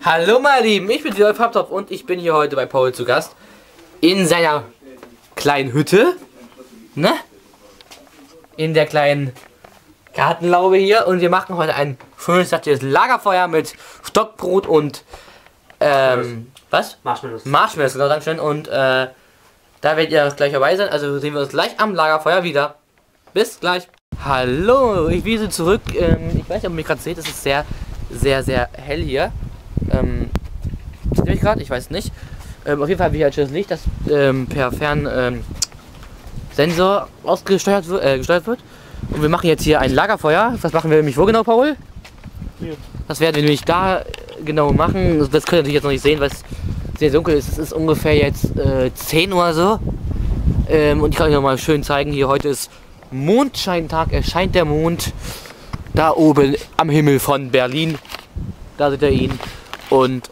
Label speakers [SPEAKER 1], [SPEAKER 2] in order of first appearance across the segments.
[SPEAKER 1] Hallo meine Lieben, ich bin wieder Farbtopf und ich bin hier heute bei Paul zu Gast. In seiner kleinen Hütte. Ne? In der kleinen Gartenlaube hier. Und wir machen heute ein schönes Lagerfeuer mit Stockbrot und was?
[SPEAKER 2] Marshmallows.
[SPEAKER 1] Marshmallows, genau, dankeschön. Und da werdet ihr gleich dabei sein. Also sehen wir uns gleich am Lagerfeuer wieder. Bis gleich. Hallo, ich bin zurück. Ich weiß nicht, ob ihr mich gerade seht, es ist sehr hell hier. Seht ihr mich gerade? Ich weiß nicht. Auf jeden Fall habe ich ein schönes Licht, das per Fernsensor gesteuert wird. Und wir machen jetzt hier ein Lagerfeuer. Was machen wir nämlich wo genau, Paul? Hier. Das werden wir nämlich da genau machen. Das könnt ihr natürlich jetzt noch nicht sehen, weil es sehr dunkel ist. Es ist ungefähr jetzt 10 Uhr so. Und ich kann euch noch mal schön zeigen. Hier heute ist Mondscheintag. Erscheint der Mond da oben am Himmel von Berlin. Da seht ihr ihn. Und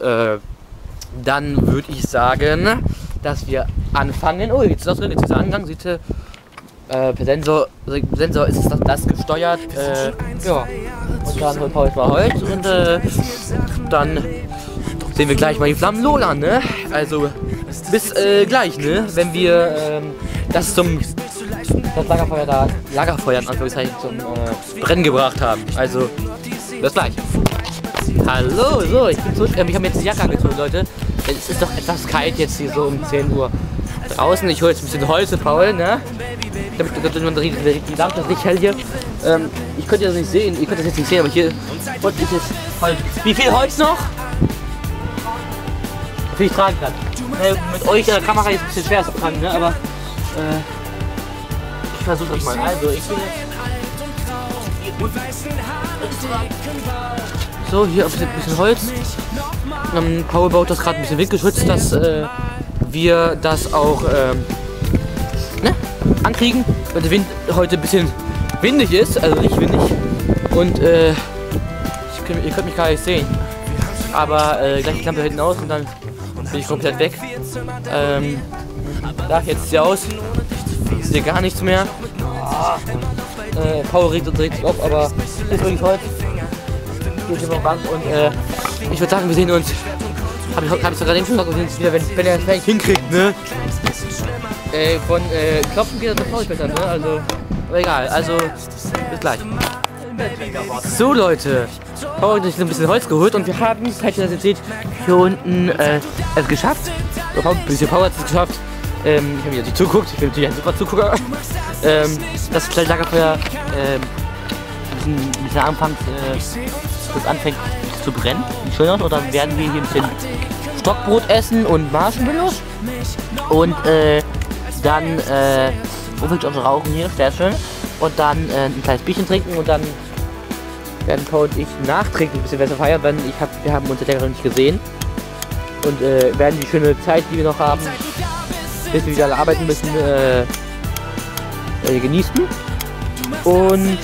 [SPEAKER 1] dann würde ich sagen, dass wir anfangen. Oh, jetzt ist das drin, jetzt ist der Angang. Seht ihr, per Sensor ist das gesteuert. Ja. Und dann holt Paul mal Holz und dann sehen wir gleich mal die Flammen lodern, ne? Also bis gleich, ne? Wenn wir das Lagerfeuer in Anführungszeichen zum Brennen gebracht haben. Also bis gleich. Hallo, so, ich bin zurück. Ich habe jetzt die Jacke angezogen, Leute. Es ist doch etwas kalt jetzt hier so um 10 Uhr draußen. Ich hole jetzt ein bisschen Holz für Paul, ne? Die Lampe ist nicht hell hier. Ich könnte das nicht sehen, ihr könnt das jetzt nicht sehen, aber hier unten ist jetzt Holz. Wie viel Holz noch? Wie viel ich tragen kann. Mit euch in der Kamera ist es ein bisschen schwer zu tragen, ne? Aber ich versuche das mal. Also ich bin jetzt so, hier ein bisschen Holz. Paul baut das gerade ein bisschen windgeschützt, dass wir das auch ne, ankriegen, weil der Wind heute ein bisschen windig ist, also nicht windig. Und ihr könnt mich gar nicht sehen. Aber gleich die Lampe hinten aus und dann bin ich komplett weg. Da, jetzt sieht sie aus. Ich sehe gar nichts mehr. Paul regt sich auf, aber ist wirklich Holz. Hier ist noch Bank und ich würde sagen, wir sehen uns. Hab ich sogar den schon gesagt, wir sehen uns wieder, wenn er es vielleicht hinkriegt, ne? Von Klopfen geht das noch besser, ne? Also, aber egal, also bis gleich. So Leute, Paul hat sich ein bisschen Holz geholt und wir haben, falls ihr das jetzt seht, hier unten es geschafft. Paul hat es geschafft. Ich habe wieder nicht zuguckt, ich bin natürlich ein super Zugucker. Das kleine Lagerfeuer ein bisschen anfängt zu brennen, sieht schön aus. Und dann werden wir hier ein bisschen Stockbrot essen und Marshmallows. Und dann fängt an zu rauchen hier, sehr schön. Und dann ein kleines Bierchen trinken und dann werden Paul und ich nachtrinken, ein bisschen besser feiern, weil wir haben uns ja länger nicht gesehen. Und werden die schöne Zeit, die wir noch haben, bis wir wieder alle arbeiten müssen, genießen. Und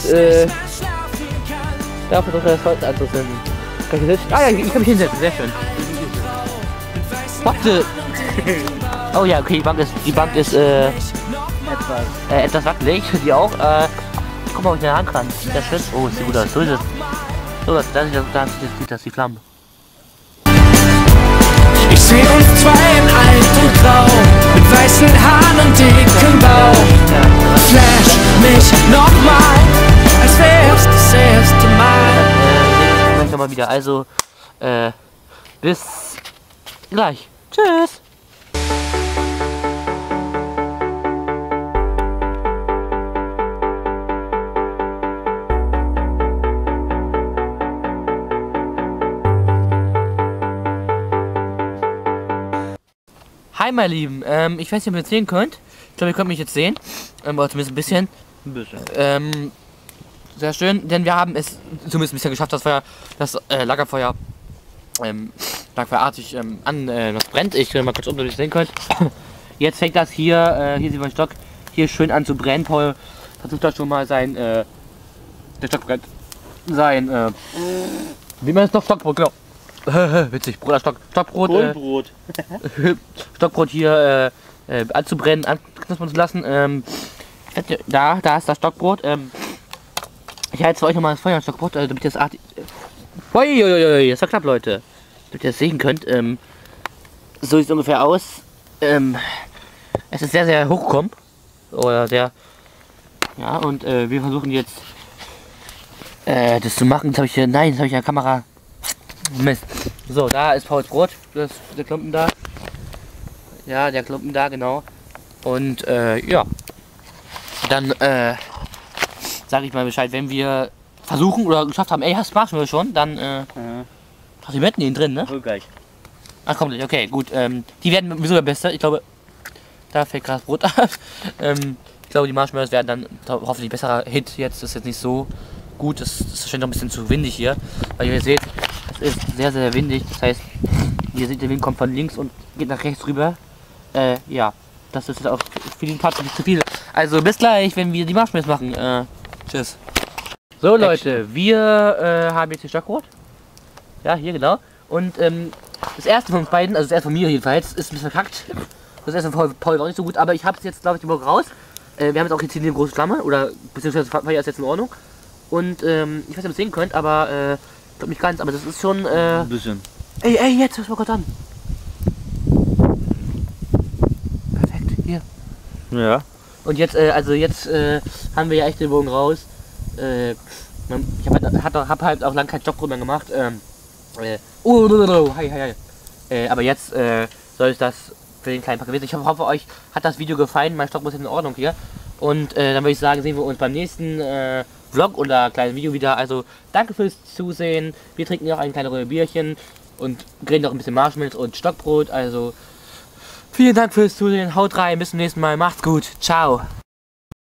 [SPEAKER 1] da versuche ich das Holz anzufinden. Ah ja, ich kann mich hinsetzen, sehr schön. Warte! Oh ja, okay, die Bank ist etwas wackelig, die auch. Guck mal, ob ich in der Hand kann. Sehr schön. Oh, sieht gut aus. So ist es. So, da sieht das die Flammen.
[SPEAKER 3] Ich seh uns zwei in alt und grau, mit weißen Haaren und dickem Bauch. Flash mich nochmal, als wär's das erste Mal.
[SPEAKER 1] Dann mal wieder. Also, bis gleich. Tschüss. Hi meine Lieben, ich weiß nicht, ob ihr jetzt sehen könnt. Ich glaube, ihr könnt mich jetzt sehen. Oder zumindest ein bisschen. Sehr schön, denn wir haben es zumindest ein bisschen geschafft, das Lagerfeuer lagerfeuerartig das brennt. Ich will mal kurz ob ihr das sehen könnt. Jetzt fängt das hier sieht man den Stock, hier schön an zu brennen. Paul versucht da schon mal der Stock brennt. Wie man es noch Stockbrot, genau. Witzig, Stockbrot. Stockbrot hier anzubrennen, anknüpfen zu lassen. Da ist das Stockbrot. Ich halte für euch nochmal das Feuer Stockbrot, damit das das war knapp, Leute. damit ihr das sehen könnt. So sieht es ungefähr aus. Es ist sehr, sehr hochgekommen. Oder sehr. Ja, und wir versuchen jetzt das zu machen. Jetzt habe ich hier. Nein, jetzt habe ich ja Kamera. Mist. So, da ist Pauls Brot. Das, der Klumpen da. Ja, der Klumpen da, genau. Und ja. Dann sage ich mal Bescheid, wenn wir versuchen oder geschafft haben, ey, hast Marshmallow schon, dann hast du die drin, ne?
[SPEAKER 2] Oh, gleich.
[SPEAKER 1] Ach, kommt nicht, okay, gut. Die werden sowieso der Beste. Ich glaube, da fällt gerade das Brot ab. Ich glaube, die Marshmallows werden dann hoffentlich besserer Hit jetzt. Das ist jetzt nicht so gut. Das ist wahrscheinlich noch ein bisschen zu windig hier. Weil ihr seht, es ist sehr, sehr windig. Das heißt, ihr seht, der Wind kommt von links und geht nach rechts rüber. Ja, das ist auch für den Part nicht zu viel. Also bis gleich, wenn wir die Marshmallows machen. Tschüss. So Leute, wir haben jetzt hier Stockbrot. Ja, hier genau. Und das erste von uns beiden, also das erste von mir jedenfalls, ist ein bisschen verkackt. Das erste von Paul war nicht so gut, aber ich habe es jetzt, glaube ich, die Woche raus. Wir haben jetzt auch jetzt hier eine große Flamme, oder beziehungsweise Feuer ist jetzt in Ordnung. Und ich weiß nicht, ob ihr es sehen könnt, aber ich glaube nicht ganz, aber das ist schon
[SPEAKER 2] ein bisschen.
[SPEAKER 1] Ey, jetzt, was war gerade an? Perfekt, hier.
[SPEAKER 2] Ja.
[SPEAKER 1] Und jetzt, haben wir ja echt den Bogen raus. Ich hab halt auch lange kein Stockbrot mehr gemacht. Aber jetzt soll es das für den kleinen Pack gewesen. Ich hoffe, euch hat das Video gefallen. Mein Stockbrot ist in Ordnung hier. Und dann würde ich sagen, sehen wir uns beim nächsten Vlog oder kleinen Video wieder. Also danke fürs Zusehen. Wir trinken noch ein kleines Bierchen und grillen noch ein bisschen Marshmallows und Stockbrot. Also vielen Dank fürs Zusehen. Haut rein. Bis zum nächsten Mal. Macht's gut. Ciao.